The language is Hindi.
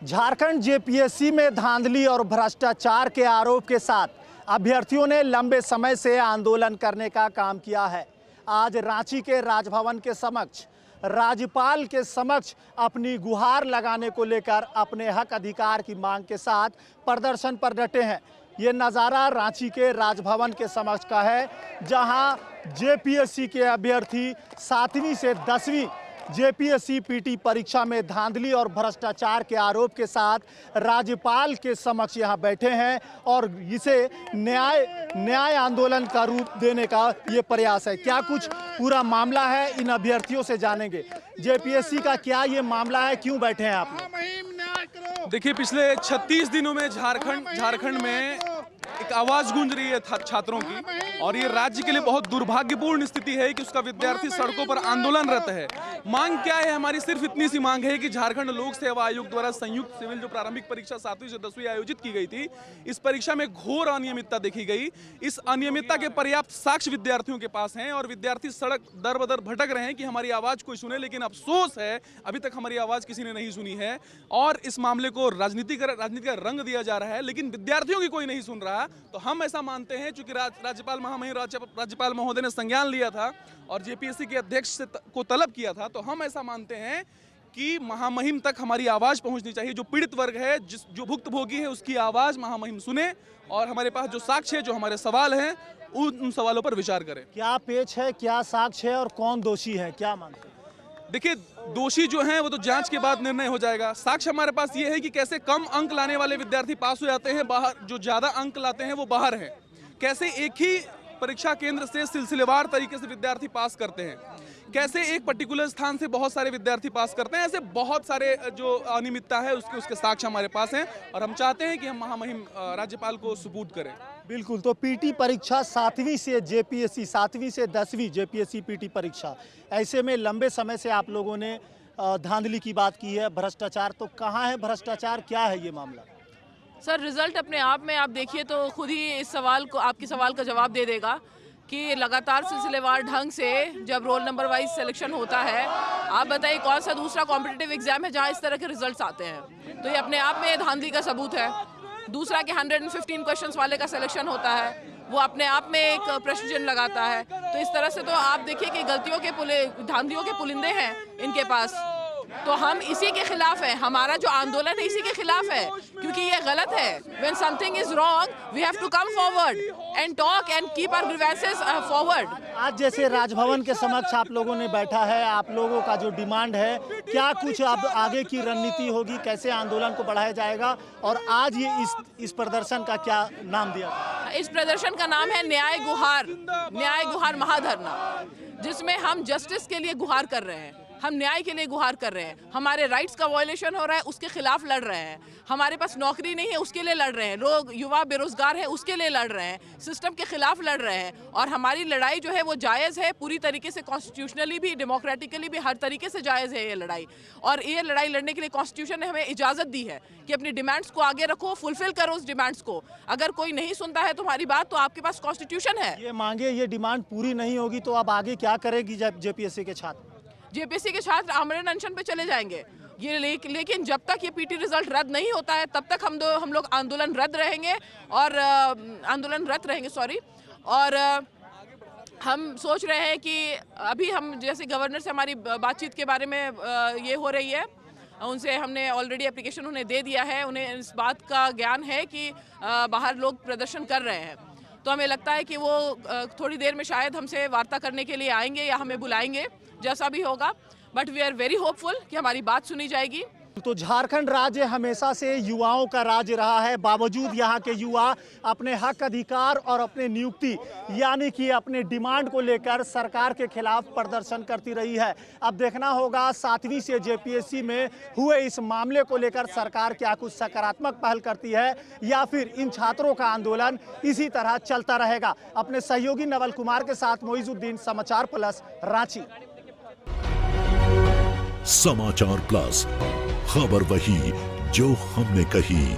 झारखंड जेपीएससी में धांधली और भ्रष्टाचार के आरोप के साथ अभ्यर्थियों ने लंबे समय से आंदोलन करने का काम किया है। आज रांची के राजभवन के समक्ष राज्यपाल के समक्ष अपनी गुहार लगाने को लेकर अपने हक अधिकार की मांग के साथ प्रदर्शन पर डटे हैं। ये नज़ारा रांची के राजभवन के समक्ष का है, जहां जेपीएससी के अभ्यर्थी 7वीं से 10वीं जेपीएससी पीटी परीक्षा में धांधली और भ्रष्टाचार के आरोप के साथ राज्यपाल के समक्ष यहां बैठे हैं और इसे न्याय आंदोलन का रूप देने का ये प्रयास है। क्या कुछ पूरा मामला है, इन अभ्यर्थियों से जानेंगे। जेपीएससी का क्या ये मामला है, क्यों बैठे हैं आप? देखिए, पिछले 36 दिनों में झारखंड में एक आवाज गूंज रही है छात्रों की, और ये राज्य के लिए बहुत दुर्भाग्यपूर्ण स्थिति है कि उसका विद्यार्थी सड़कों पर आंदोलनरत है। मांग क्या है हमारी? सिर्फ इतनी सी मांग है कि झारखंड लोक सेवा आयोग द्वारा संयुक्त सिविल जो प्रारंभिक परीक्षा 7वीं से 10वीं आयोजित की गई थी, इस परीक्षा में घोर अनियमितता देखी गई। इस अनियमितता के पर्याप्त साक्ष्य विद्यार्थियों के पास हैं और विद्यार्थी सड़क दर बदर भटक रहे हैं कि हमारी आवाज कोई सुने, लेकिन अफसोस है अभी तक हमारी आवाज किसी ने नहीं सुनी है। और इस मामले को राजनीति का रंग दिया जा रहा है, लेकिन विद्यार्थियों की कोई नहीं सुन रहा। तो हम ऐसा मानते हैं, चूंकि राज्यपाल महोदय ने संज्ञान लिया था और जेपीएससी के अध्यक्ष को तलब किया था, तो हम ऐसा मानते हैं कि महामहिम तक हमारी आवाज पहुंचनी चाहिए। जो पीड़ित वर्ग है, जो भुक्तभोगी है, उसकी आवाज महामहिम सुने और हमारे पास जो साक्ष्य है, जो हमारे सवाल हैं, उन सवालों पर विचार करें। क्या पेच है, क्या साक्ष्य है और कौन दोषी है, क्या मानते हैं? देखिए, दोषी जो हैं वो तो जांच के बाद निर्णय हो जाएगा। साक्ष्य हमारे पास ये है कि कैसे कम अंक लाने वाले विद्यार्थी पास हो जाते हैं, बाहर जो ज्यादा अंक लाते हैं वो बाहर हैं। कैसे एक ही परीक्षा केंद्र से सिलसिलेवार तरीके से विद्यार्थी पास करते हैं, कैसे एक पर्टिकुलर स्थान से बहुत सारे विद्यार्थी पास करते हैं। ऐसे बहुत सारे जो अनियमितता है उसके साक्ष्य हमारे पास हैं और हम चाहते हैं कि हम महामहिम राज्यपाल को सुपुर्द करें। बिल्कुल। तो पीटी परीक्षा 7वीं से जेपीएससी 7वीं से 10वीं जेपीएससी पीटी परीक्षा, ऐसे में लंबे समय से आप लोगों ने धांधली की बात की है, भ्रष्टाचार। तो कहाँ है भ्रष्टाचार, क्या है ये मामला? सर, रिजल्ट अपने आप में आप देखिए तो खुद ही इस सवाल को, आपके सवाल का जवाब दे देगा कि लगातार सिलसिलेवार ढंग से जब रोल नंबर वाइज सिलेक्शन होता है, आप बताइए कौन सा दूसरा कॉम्पिटिटिव एग्जाम है जहां इस तरह के रिजल्ट्स आते हैं? तो ये अपने आप में धांधली का सबूत है। दूसरा कि 115 क्वेश्चंस वाले का सिलेक्शन होता है, वो अपने आप में एक प्रश्न चिन्ह लगाता है। तो इस तरह से तो आप देखिए कि धांधलियों के पुलिंदे हैं इनके पास। तो हम इसी के खिलाफ है, हमारा जो आंदोलन है इसी के खिलाफ है, क्योंकि ये गलत है। When something is wrong, we have to come forward and talk and keep our grievances forward. आज जैसे राजभवन के समक्ष आप लोगों ने बैठा है, आप लोगों का जो डिमांड है, क्या कुछ अब आगे की रणनीति होगी, कैसे आंदोलन को बढ़ाया जाएगा? और आज ये इस प्रदर्शन का क्या नाम दिया? इस प्रदर्शन का नाम है न्याय गुहार महाधरना, जिसमें हम जस्टिस के लिए गुहार कर रहे हैं, हम न्याय के लिए गुहार कर रहे हैं। हमारे राइट्स का वायलेशन हो रहा है, उसके खिलाफ लड़ रहे हैं। हमारे पास नौकरी नहीं है, उसके लिए लड़ रहे हैं। लोग युवा बेरोजगार है, उसके लिए लड़ रहे हैं। सिस्टम के खिलाफ लड़ रहे हैं और हमारी लड़ाई जो है वो जायज़ है, पूरी तरीके से कॉन्स्टिट्यूशनली भी, डेमोक्रेटिकली भी, हर तरीके से जायज़ है ये लड़ाई। और ये लड़ाई लड़ने के लिए कॉन्स्टिट्यूशन ने हमें इजाज़त दी है कि अपनी डिमांड्स को आगे रखो, फुलफिल करो उस डिमांड्स को। अगर कोई नहीं सुनता है तुम्हारी बात, तो आपके पास कॉन्स्टिट्यूशन है। ये मांगे, ये डिमांड पूरी नहीं होगी तो अब आगे क्या करेगी जेपीएससी के छात्र? जेपीएससी के छात्र आमरण अनशन पे चले जाएंगे। ये लेकिन जब तक ये पीटी रिजल्ट रद्द नहीं होता है, तब तक हम लोग आंदोलनरत रहेंगे। और हम सोच रहे हैं कि अभी हम जैसे गवर्नर से हमारी बातचीत के बारे में ये हो रही है, उनसे हमने ऑलरेडी एप्लीकेशन उन्हें दे दिया है। उन्हें इस बात का ज्ञान है कि बाहर लोग प्रदर्शन कर रहे हैं, तो हमें लगता है कि वो थोड़ी देर में शायद हमसे वार्ता करने के लिए आएंगे या हमें बुलाएंगे, जैसा भी होगा। But we are very hopeful कि हमारी बात सुनी जाएगी। तो झारखंड राज्य हमेशा से युवाओं का राज्य रहा है। बावजूद यहाँ के युवा अपने हक अधिकार और अपने नियुक्ति यानी कि अपने डिमांड को लेकर सरकार के खिलाफ प्रदर्शन करती रही है। अब देखना होगा 7वीं से जेपीएससी में हुए इस मामले को लेकर सरकार क्या कुछ सकारात्मक पहल करती है या फिर इन छात्रों का आंदोलन इसी तरह चलता रहेगा। अपने सहयोगी नवल कुमार के साथ मोइजुद्दीन, समाचार प्लस, रांची। समाचार प्लस, खबर वही जो हमने कही।